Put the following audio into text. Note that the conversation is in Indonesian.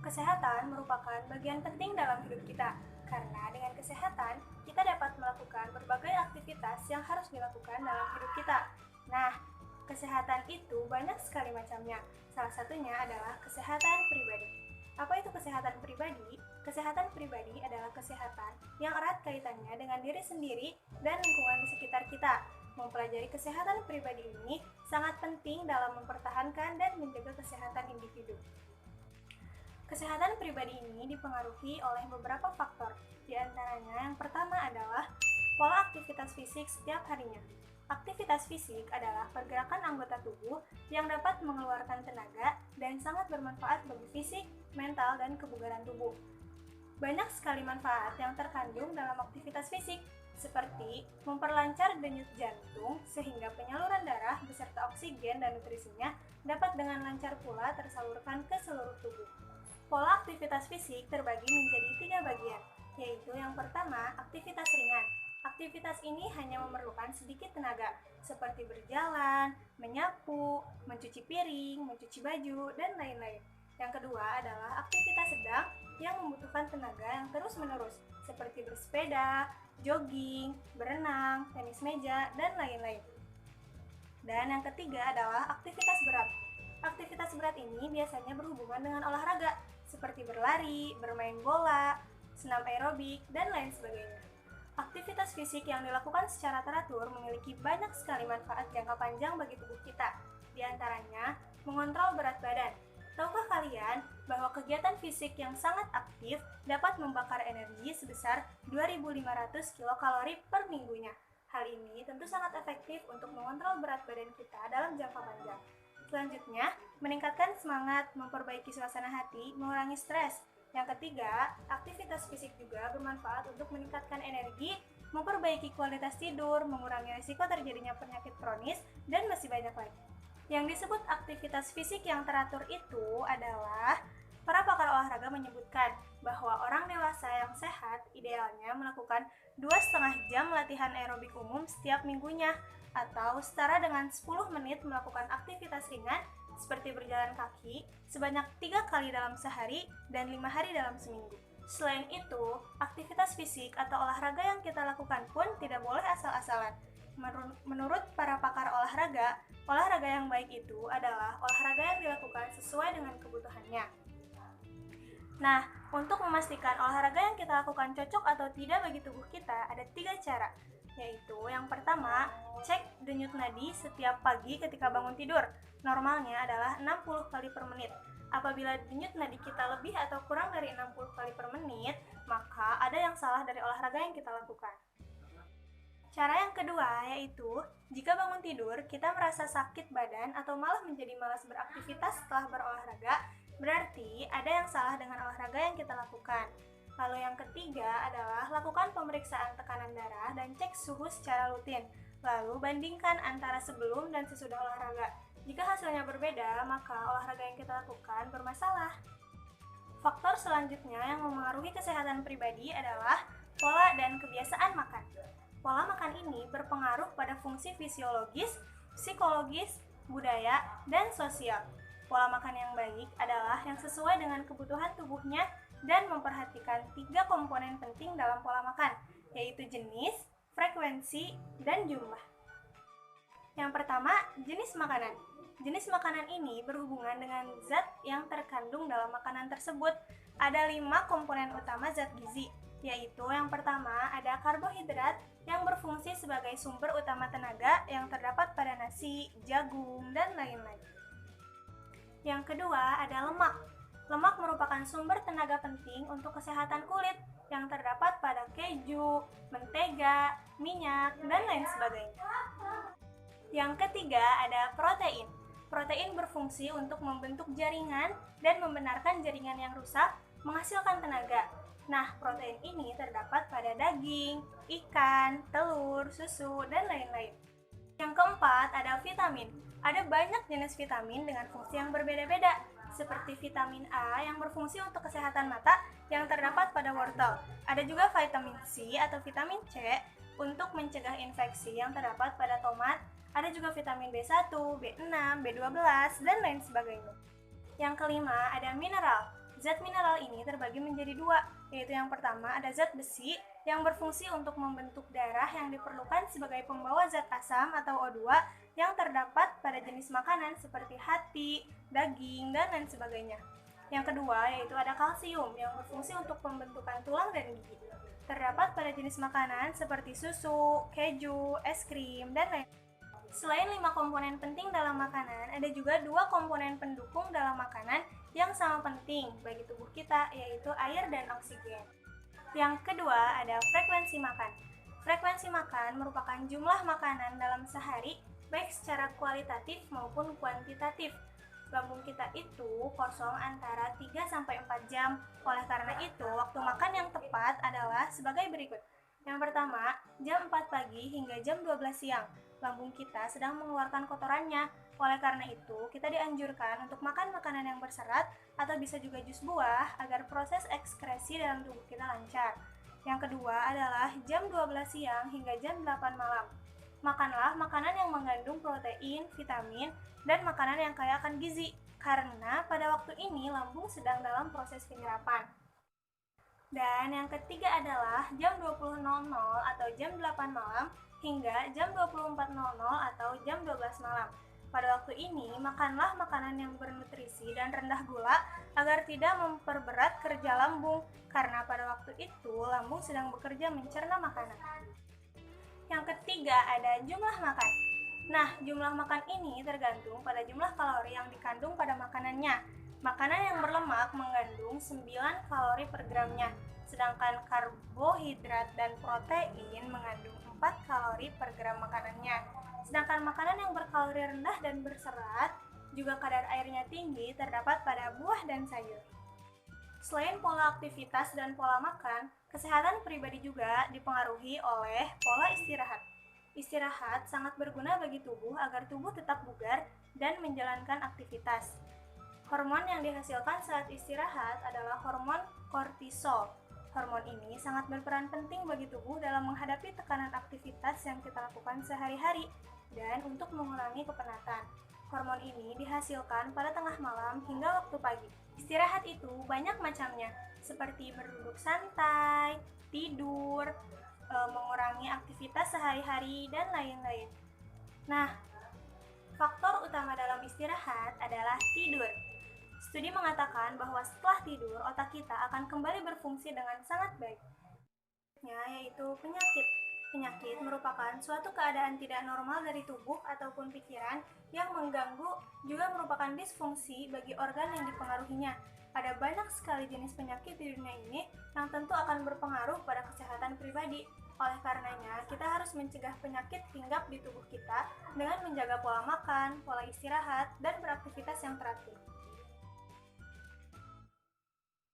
Kesehatan merupakan bagian penting dalam hidup kita, karena dengan kesehatan, kita dapat melakukan berbagai aktivitas yang harus dilakukan dalam hidup kita. Nah, kesehatan itu banyak sekali macamnya. Salah satunya adalah kesehatan pribadi. Apa itu kesehatan pribadi? Kesehatan pribadi adalah kesehatan yang erat kaitannya dengan diri sendiri dan lingkungan di sekitar kita. Mempelajari kesehatan pribadi ini sangat penting dalam mempertahankan dan menjaga kesehatan individu. Kesehatan pribadi ini dipengaruhi oleh beberapa faktor. Di antaranya yang pertama adalah pola aktivitas fisik setiap harinya. Aktivitas fisik adalah pergerakan anggota tubuh yang dapat mengeluarkan tenaga dan sangat bermanfaat bagi fisik, mental, dan kebugaran tubuh. Banyak sekali manfaat yang terkandung dalam aktivitas fisik, seperti memperlancar denyut jantung sehingga penyaluran darah beserta oksigen dan nutrisinya dapat dengan lancar pula tersalurkan ke seluruh tubuh. Pola aktivitas fisik terbagi menjadi 3 bagian, yaitu yang pertama, aktivitas ringan. Aktivitas ini hanya memerlukan sedikit tenaga, seperti berjalan, menyapu, mencuci piring, mencuci baju, dan lain-lain. Yang kedua adalah aktivitas sedang yang membutuhkan tenaga yang terus-menerus, seperti bersepeda, jogging, berenang, tenis meja, dan lain-lain. Dan yang ketiga adalah aktivitas berat. Aktivitas berat ini biasanya berhubungan dengan olahraga, seperti berlari, bermain bola, senam aerobik, dan lain sebagainya. Aktivitas fisik yang dilakukan secara teratur memiliki banyak sekali manfaat jangka panjang bagi tubuh kita. Di antaranya, mengontrol berat badan. Tahukah kalian bahwa kegiatan fisik yang sangat aktif dapat membakar energi sebesar 2.500 kilokalori per minggunya? Hal ini tentu sangat efektif untuk mengontrol berat badan kita dalam jangka panjang. Selanjutnya, meningkatkan semangat, memperbaiki suasana hati, mengurangi stres. Yang ketiga, aktivitas fisik juga bermanfaat untuk meningkatkan energi, memperbaiki kualitas tidur, mengurangi risiko terjadinya penyakit kronis, dan masih banyak lagi. Yang disebut aktivitas fisik yang teratur itu adalah para pakar olahraga menyebutkan bahwa orang dewasa yang sehat idealnya melakukan 2,5 jam latihan aerobik umum setiap minggunya, atau setara dengan 10 menit melakukan aktivitas ringan seperti berjalan kaki sebanyak 3 kali dalam sehari dan 5 hari dalam seminggu. Selain itu, aktivitas fisik atau olahraga yang kita lakukan pun tidak boleh asal-asalan. Menurut para pakar olahraga yang baik itu adalah olahraga yang dilakukan sesuai dengan kebutuhannya. Nah, untuk memastikan olahraga yang kita lakukan cocok atau tidak bagi tubuh kita, ada 3 cara, yaitu yang pertama, cek denyut nadi setiap pagi ketika bangun tidur. Normalnya adalah 60 kali per menit. Apabila denyut nadi kita lebih atau kurang dari 60 kali per menit, maka ada yang salah dari olahraga yang kita lakukan. Cara yang kedua yaitu, jika bangun tidur kita merasa sakit badan atau malah menjadi malas beraktivitas setelah berolahraga, berarti ada yang salah dengan olahraga yang kita lakukan. Lalu yang ketiga adalah lakukan pemeriksaan tekanan darah dan cek suhu secara rutin. Lalu bandingkan antara sebelum dan sesudah olahraga. Jika hasilnya berbeda, maka olahraga yang kita lakukan bermasalah. Faktor selanjutnya yang memengaruhi kesehatan pribadi adalah pola dan kebiasaan makan. Pola makan ini berpengaruh pada fungsi fisiologis, psikologis, budaya, dan sosial. Pola makan yang baik adalah yang sesuai dengan kebutuhan tubuhnya dan memperhatikan 3 komponen penting dalam pola makan, yaitu jenis, frekuensi, dan jumlah. Yang pertama, jenis makanan. Jenis makanan ini berhubungan dengan zat yang terkandung dalam makanan tersebut. Ada 5 komponen utama zat gizi, yaitu yang pertama ada karbohidrat yang berfungsi sebagai sumber utama tenaga yang terdapat pada nasi, jagung, dan lain-lain. Yang kedua ada lemak. Lemak merupakan sumber tenaga penting untuk kesehatan kulit yang terdapat pada keju, mentega, minyak, dan lain sebagainya. Yang ketiga ada protein. Protein berfungsi untuk membentuk jaringan dan membenarkan jaringan yang rusak menghasilkan tenaga. Nah, protein ini terdapat pada daging, ikan, telur, susu, dan lain-lain. Yang keempat ada vitamin. Ada banyak jenis vitamin dengan fungsi yang berbeda-beda, seperti vitamin A yang berfungsi untuk kesehatan mata yang terdapat pada wortel. Ada juga vitamin C atau vitamin C untuk mencegah infeksi yang terdapat pada tomat. Ada juga vitamin B1, B6, B12, dan lain sebagainya. Yang kelima ada mineral. Zat mineral ini terbagi menjadi dua, yaitu yang pertama ada zat besi yang berfungsi untuk membentuk darah yang diperlukan sebagai pembawa zat asam atau O2 yang terdapat pada jenis makanan seperti hati, daging, dan lain sebagainya. Yang kedua yaitu ada kalsium yang berfungsi untuk pembentukan tulang dan gigi. Terdapat pada jenis makanan seperti susu, keju, es krim, dan lain. Selain 5 komponen penting dalam makanan, ada juga 2 komponen pendukung dalam makanan yang sama penting bagi tubuh kita, yaitu air dan oksigen. Yang kedua ada frekuensi makan. Frekuensi makan merupakan jumlah makanan dalam sehari, baik secara kualitatif maupun kuantitatif. Lambung kita itu kosong antara 3-4 jam. Oleh karena itu, waktu makan yang tepat adalah sebagai berikut. Yang pertama, jam 4 pagi hingga jam 12 siang. Lambung kita sedang mengeluarkan kotorannya. Oleh karena itu, kita dianjurkan untuk makan makanan yang berserat atau bisa juga jus buah agar proses ekskresi dalam tubuh kita lancar. Yang kedua adalah jam 12 siang hingga jam 8 malam. Makanlah makanan yang mengandung protein, vitamin, dan makanan yang kaya akan gizi, karena pada waktu ini lambung sedang dalam proses penyerapan. Dan yang ketiga adalah jam 20.00 atau jam 8 malam hingga jam 24.00 atau jam 12 malam. Pada waktu ini, makanlah makanan yang bernutrisi dan rendah gula agar tidak memperberat kerja lambung, karena pada waktu itu lambung sedang bekerja mencerna makanan. Yang ketiga ada jumlah makan. Nah, jumlah makan ini tergantung pada jumlah kalori yang dikandung pada makanannya. Makanan yang berlemak mengandung 9 kalori per gramnya, sedangkan karbohidrat dan protein mengandung 4 kalori per gram makanannya. Sedangkan makanan yang berkalori rendah dan berserat, juga kadar airnya tinggi, terdapat pada buah dan sayur. Selain pola aktivitas dan pola makan, kesehatan pribadi juga dipengaruhi oleh pola istirahat. Istirahat sangat berguna bagi tubuh agar tubuh tetap bugar dan menjalankan aktivitas. Hormon yang dihasilkan saat istirahat adalah hormon kortisol. Hormon ini sangat berperan penting bagi tubuh dalam menghadapi tekanan aktivitas yang kita lakukan sehari-hari dan untuk mengurangi kepenatan. Hormon ini dihasilkan pada tengah malam hingga waktu pagi. Istirahat itu banyak macamnya, seperti berduduk santai, tidur, mengurangi aktivitas sehari-hari, dan lain-lain. Nah, faktor utama dalam istirahat adalah tidur. Studi mengatakan bahwa setelah tidur, otak kita akan kembali berfungsi dengan sangat baik, yaitu penyakit. Penyakit merupakan suatu keadaan tidak normal dari tubuh ataupun pikiran yang mengganggu, juga merupakan disfungsi bagi organ yang dipengaruhinya. Ada banyak sekali jenis penyakit di dunia ini yang tentu akan berpengaruh pada kesehatan pribadi. Oleh karenanya, kita harus mencegah penyakit hinggap di tubuh kita dengan menjaga pola makan, pola istirahat, dan beraktivitas yang teratur.